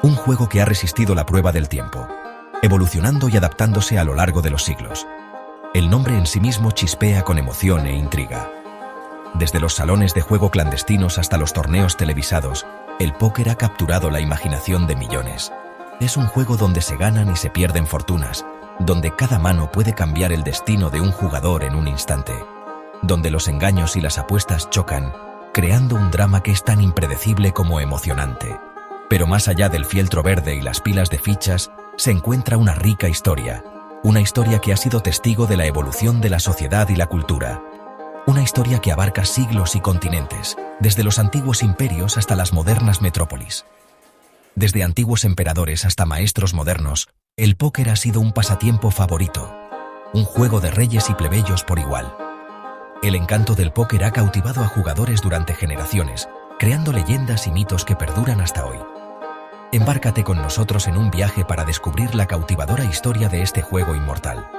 Un juego que ha resistido la prueba del tiempo, evolucionando y adaptándose a lo largo de los siglos. El nombre en sí mismo chispea con emoción e intriga. Desde los salones de juego clandestinos hasta los torneos televisados, el póker ha capturado la imaginación de millones. Es un juego donde se ganan y se pierden fortunas, donde cada mano puede cambiar el destino de un jugador en un instante, donde los engaños y las apuestas chocan, creando un drama que es tan impredecible como emocionante. Pero más allá del fieltro verde y las pilas de fichas, se encuentra una rica historia. Una historia que ha sido testigo de la evolución de la sociedad y la cultura. Una historia que abarca siglos y continentes, desde los antiguos imperios hasta las modernas metrópolis. Desde antiguos emperadores hasta maestros modernos, el póker ha sido un pasatiempo favorito. Un juego de reyes y plebeyos por igual. El encanto del póker ha cautivado a jugadores durante generaciones, creando leyendas y mitos que perduran hasta hoy. Embárcate con nosotros en un viaje para descubrir la cautivadora historia de este juego inmortal.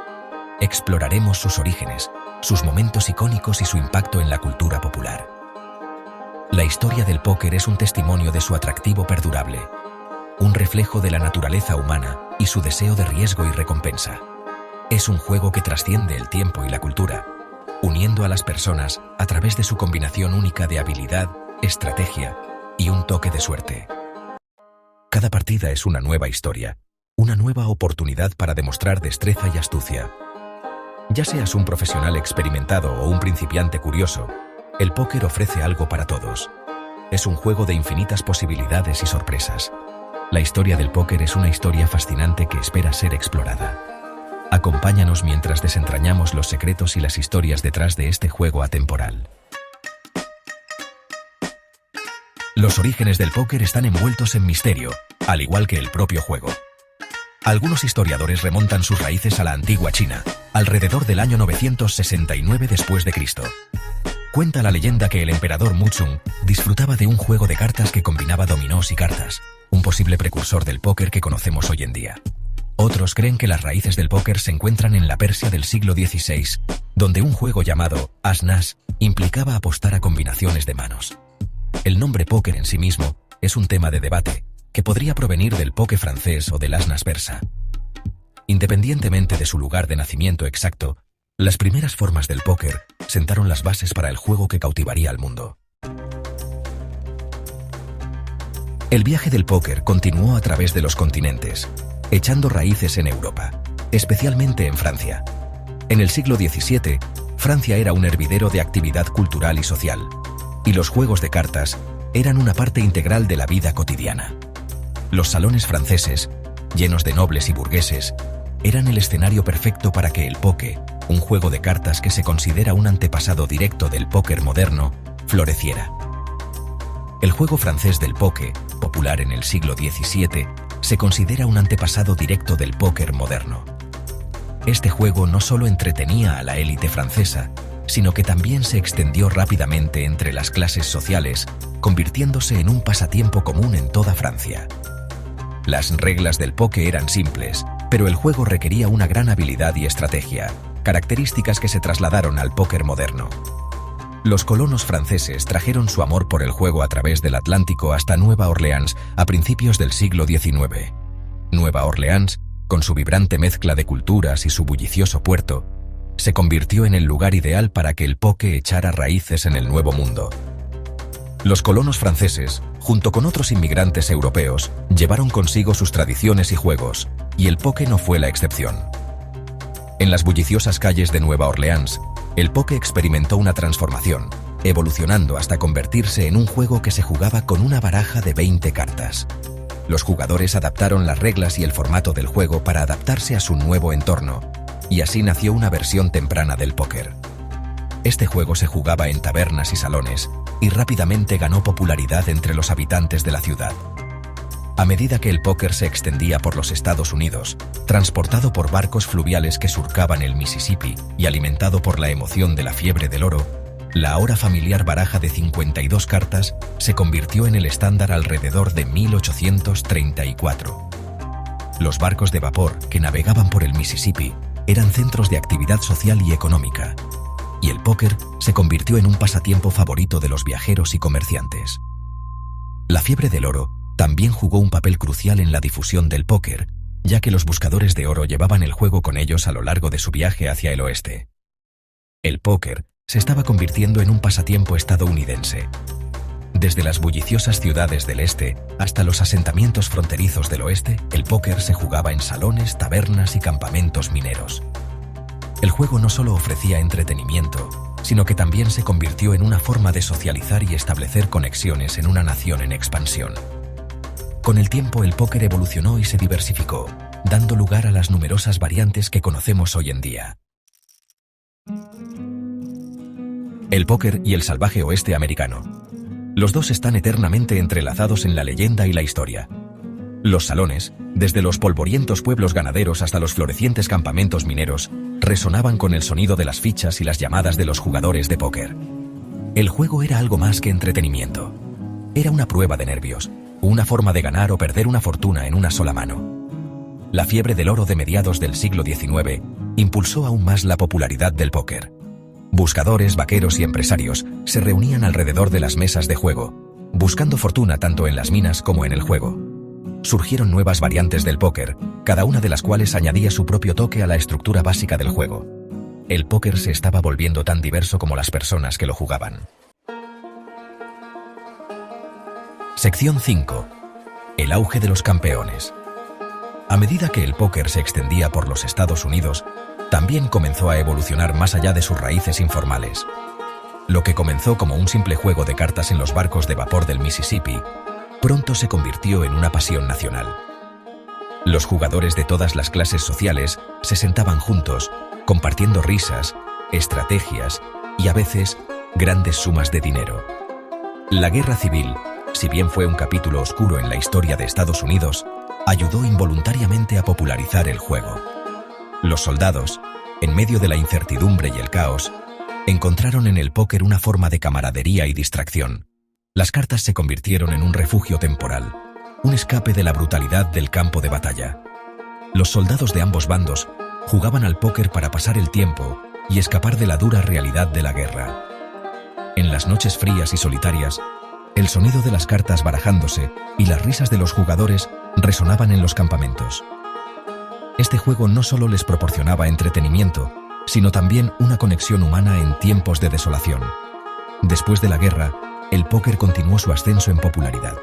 Exploraremos sus orígenes, sus momentos icónicos y su impacto en la cultura popular. La historia del póker es un testimonio de su atractivo perdurable, un reflejo de la naturaleza humana y su deseo de riesgo y recompensa. Es un juego que trasciende el tiempo y la cultura, uniendo a las personas a través de su combinación única de habilidad, estrategia y un toque de suerte. Cada partida es una nueva historia, una nueva oportunidad para demostrar destreza y astucia. Ya seas un profesional experimentado o un principiante curioso, el póker ofrece algo para todos. Es un juego de infinitas posibilidades y sorpresas. La historia del póker es una historia fascinante que espera ser explorada. Acompáñanos mientras desentrañamos los secretos y las historias detrás de este juego atemporal. Los orígenes del póker están envueltos en misterio, al igual que el propio juego. Algunos historiadores remontan sus raíces a la antigua China, alrededor del año 969 después de Cristo. Cuenta la leyenda que el emperador Muzong disfrutaba de un juego de cartas que combinaba dominós y cartas, un posible precursor del póker que conocemos hoy en día. Otros creen que las raíces del póker se encuentran en la Persia del siglo XVI, donde un juego llamado as-nas implicaba apostar a combinaciones de manos. El nombre póker en sí mismo es un tema de debate, que podría provenir del póker francés o del as-nas persa. Independientemente de su lugar de nacimiento exacto, las primeras formas del póker sentaron las bases para el juego que cautivaría al mundo. El viaje del póker continuó a través de los continentes, echando raíces en Europa, especialmente en Francia. En el siglo XVII, Francia era un hervidero de actividad cultural y social, y los juegos de cartas eran una parte integral de la vida cotidiana. Los salones franceses, llenos de nobles y burgueses, eran el escenario perfecto para que el póker, un juego de cartas que se considera un antepasado directo del póker moderno, floreciera. El juego francés del póker, popular en el siglo XVII, se considera un antepasado directo del póker moderno. Este juego no solo entretenía a la élite francesa, sino que también se extendió rápidamente entre las clases sociales, convirtiéndose en un pasatiempo común en toda Francia. Las reglas del póker eran simples, pero el juego requería una gran habilidad y estrategia, características que se trasladaron al póker moderno. Los colonos franceses trajeron su amor por el juego a través del Atlántico hasta Nueva Orleans a principios del siglo XIX. Nueva Orleans, con su vibrante mezcla de culturas y su bullicioso puerto, se convirtió en el lugar ideal para que el póker echara raíces en el Nuevo Mundo. Los colonos franceses, junto con otros inmigrantes europeos, llevaron consigo sus tradiciones y juegos, y el póker no fue la excepción. En las bulliciosas calles de Nueva Orleans, el póker experimentó una transformación, evolucionando hasta convertirse en un juego que se jugaba con una baraja de 20 cartas. Los jugadores adaptaron las reglas y el formato del juego para adaptarse a su nuevo entorno, y así nació una versión temprana del póker. Este juego se jugaba en tabernas y salones, y rápidamente ganó popularidad entre los habitantes de la ciudad. A medida que el póker se extendía por los Estados Unidos, transportado por barcos fluviales que surcaban el Mississippi y alimentado por la emoción de la fiebre del oro, la ahora familiar baraja de 52 cartas se convirtió en el estándar alrededor de 1834. Los barcos de vapor que navegaban por el Mississippi eran centros de actividad social y económica, y el póker se convirtió en un pasatiempo favorito de los viajeros y comerciantes. La fiebre del oro también jugó un papel crucial en la difusión del póquer, ya que los buscadores de oro llevaban el juego con ellos a lo largo de su viaje hacia el oeste. El póquer se estaba convirtiendo en un pasatiempo estadounidense. Desde las bulliciosas ciudades del este hasta los asentamientos fronterizos del oeste, el póquer se jugaba en salones, tabernas y campamentos mineros. El juego no solo ofrecía entretenimiento, sino que también se convirtió en una forma de socializar y establecer conexiones en una nación en expansión. Con el tiempo, el póquer evolucionó y se diversificó, dando lugar a las numerosas variantes que conocemos hoy en día. El póquer y el salvaje oeste americano. Los dos están eternamente entrelazados en la leyenda y la historia. Los salones, desde los polvorientos pueblos ganaderos hasta los florecientes campamentos mineros, resonaban con el sonido de las fichas y las llamadas de los jugadores de póquer. El juego era algo más que entretenimiento. Era una prueba de nervios, una forma de ganar o perder una fortuna en una sola mano. La fiebre del oro de mediados del siglo XIX impulsó aún más la popularidad del póquer. Buscadores, vaqueros y empresarios se reunían alrededor de las mesas de juego, buscando fortuna tanto en las minas como en el juego. Surgieron nuevas variantes del póquer, cada una de las cuales añadía su propio toque a la estructura básica del juego. El póquer se estaba volviendo tan diverso como las personas que lo jugaban. Sección 5. El auge de los campeones. A medida que el póquer se extendía por los Estados Unidos, también comenzó a evolucionar más allá de sus raíces informales. Lo que comenzó como un simple juego de cartas en los barcos de vapor del Mississippi, pronto se convirtió en una pasión nacional. Los jugadores de todas las clases sociales se sentaban juntos, compartiendo risas, estrategias y a veces grandes sumas de dinero. La guerra civil, si bien fue un capítulo oscuro en la historia de Estados Unidos, ayudó involuntariamente a popularizar el juego. Los soldados, en medio de la incertidumbre y el caos, encontraron en el póquer una forma de camaradería y distracción. Las cartas se convirtieron en un refugio temporal, un escape de la brutalidad del campo de batalla. Los soldados de ambos bandos jugaban al póquer para pasar el tiempo y escapar de la dura realidad de la guerra. En las noches frías y solitarias, el sonido de las cartas barajándose y las risas de los jugadores resonaban en los campamentos. Este juego no solo les proporcionaba entretenimiento, sino también una conexión humana en tiempos de desolación. Después de la guerra, el póquer continuó su ascenso en popularidad.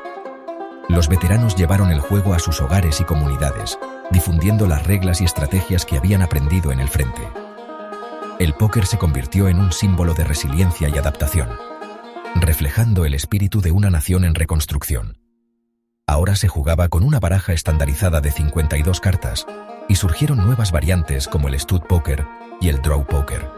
Los veteranos llevaron el juego a sus hogares y comunidades, difundiendo las reglas y estrategias que habían aprendido en el frente. El póquer se convirtió en un símbolo de resiliencia y adaptación, reflejando el espíritu de una nación en reconstrucción. Ahora se jugaba con una baraja estandarizada de 52 cartas, y surgieron nuevas variantes como el stud poker y el draw poker.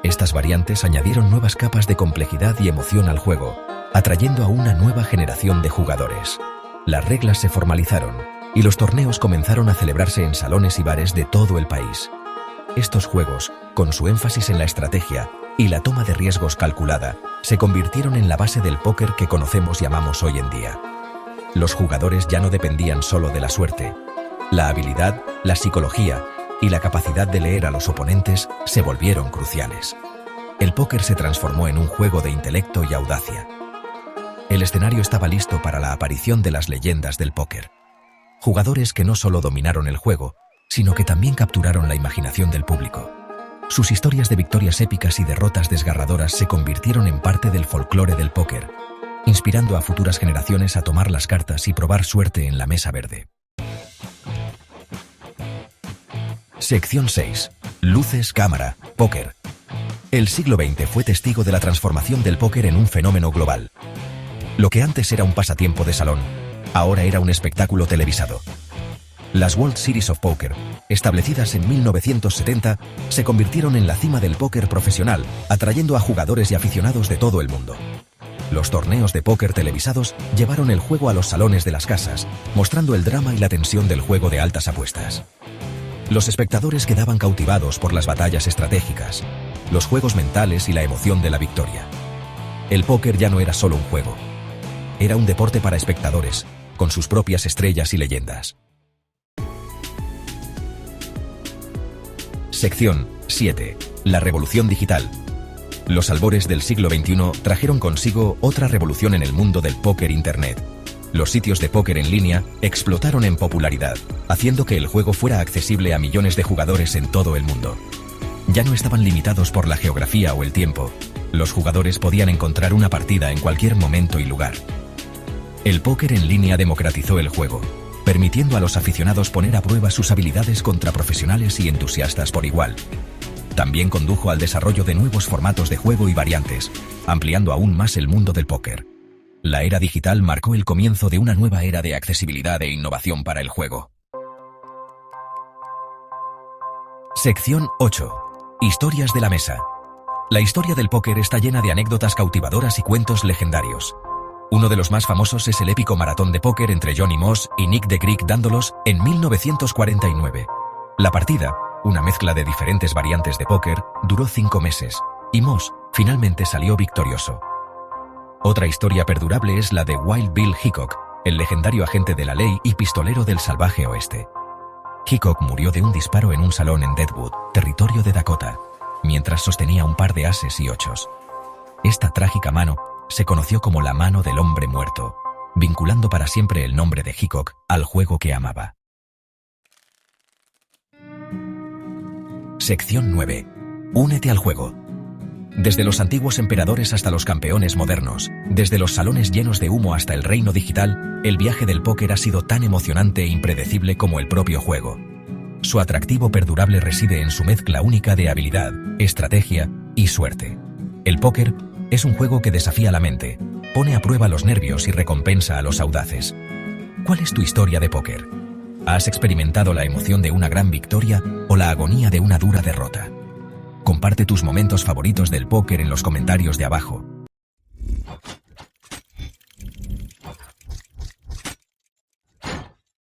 Estas variantes añadieron nuevas capas de complejidad y emoción al juego, atrayendo a una nueva generación de jugadores. Las reglas se formalizaron y los torneos comenzaron a celebrarse en salones y bares de todo el país. Estos juegos, con su énfasis en la estrategia y la toma de riesgos calculada, se convirtieron en la base del póquer que conocemos y amamos hoy en día. Los jugadores ya no dependían solo de la suerte. La habilidad, la psicología y la capacidad de leer a los oponentes se volvieron cruciales. El póquer se transformó en un juego de intelecto y audacia. El escenario estaba listo para la aparición de las leyendas del póquer. Jugadores que no solo dominaron el juego, sino que también capturaron la imaginación del público. Sus historias de victorias épicas y derrotas desgarradoras se convirtieron en parte del folclore del póquer, inspirando a futuras generaciones a tomar las cartas y probar suerte en la mesa verde. Sección 6. Luces, cámara, póquer. El siglo XX fue testigo de la transformación del póquer en un fenómeno global. Lo que antes era un pasatiempo de salón, ahora era un espectáculo televisado. Las World Series of Poker, establecidas en 1970, se convirtieron en la cima del póquer profesional, atrayendo a jugadores y aficionados de todo el mundo. Los torneos de póquer televisados llevaron el juego a los salones de las casas, mostrando el drama y la tensión del juego de altas apuestas. Los espectadores quedaban cautivados por las batallas estratégicas, los juegos mentales y la emoción de la victoria. El póquer ya no era solo un juego. Era un deporte para espectadores, con sus propias estrellas y leyendas. Sección 7. La revolución digital. Los albores del siglo XXI trajeron consigo otra revolución en el mundo del póquer Internet. Los sitios de póker en línea explotaron en popularidad, haciendo que el juego fuera accesible a millones de jugadores en todo el mundo. Ya no estaban limitados por la geografía o el tiempo. Los jugadores podían encontrar una partida en cualquier momento y lugar. El póker en línea democratizó el juego, permitiendo a los aficionados poner a prueba sus habilidades contra profesionales y entusiastas por igual. También condujo al desarrollo de nuevos formatos de juego y variantes, ampliando aún más el mundo del póker. La era digital marcó el comienzo de una nueva era de accesibilidad e innovación para el juego. Sección 8. Historias de la mesa. La historia del póker está llena de anécdotas cautivadoras y cuentos legendarios. Uno de los más famosos es el épico maratón de póker entre Johnny Moss y Nick the Greek Dandolos en 1949. La partida, una mezcla de diferentes variantes de póker, duró 5 meses, y Moss finalmente salió victorioso. Otra historia perdurable es la de Wild Bill Hickok, el legendario agente de la ley y pistolero del salvaje oeste. Hickok murió de un disparo en un salón en Deadwood, territorio de Dakota, mientras sostenía un par de ases y ochos. Esta trágica mano se conoció como la mano del hombre muerto, vinculando para siempre el nombre de Hickok al juego que amaba. Sección 9. Únete al juego. Desde los antiguos emperadores hasta los campeones modernos, desde los salones llenos de humo hasta el reino digital, el viaje del póker ha sido tan emocionante e impredecible como el propio juego. Su atractivo perdurable reside en su mezcla única de habilidad, estrategia y suerte. El póker es un juego que desafía la mente, pone a prueba los nervios y recompensa a los audaces. ¿Cuál es tu historia de póker? ¿Has experimentado la emoción de una gran victoria o la agonía de una dura derrota? Comparte tus momentos favoritos del póker en los comentarios de abajo.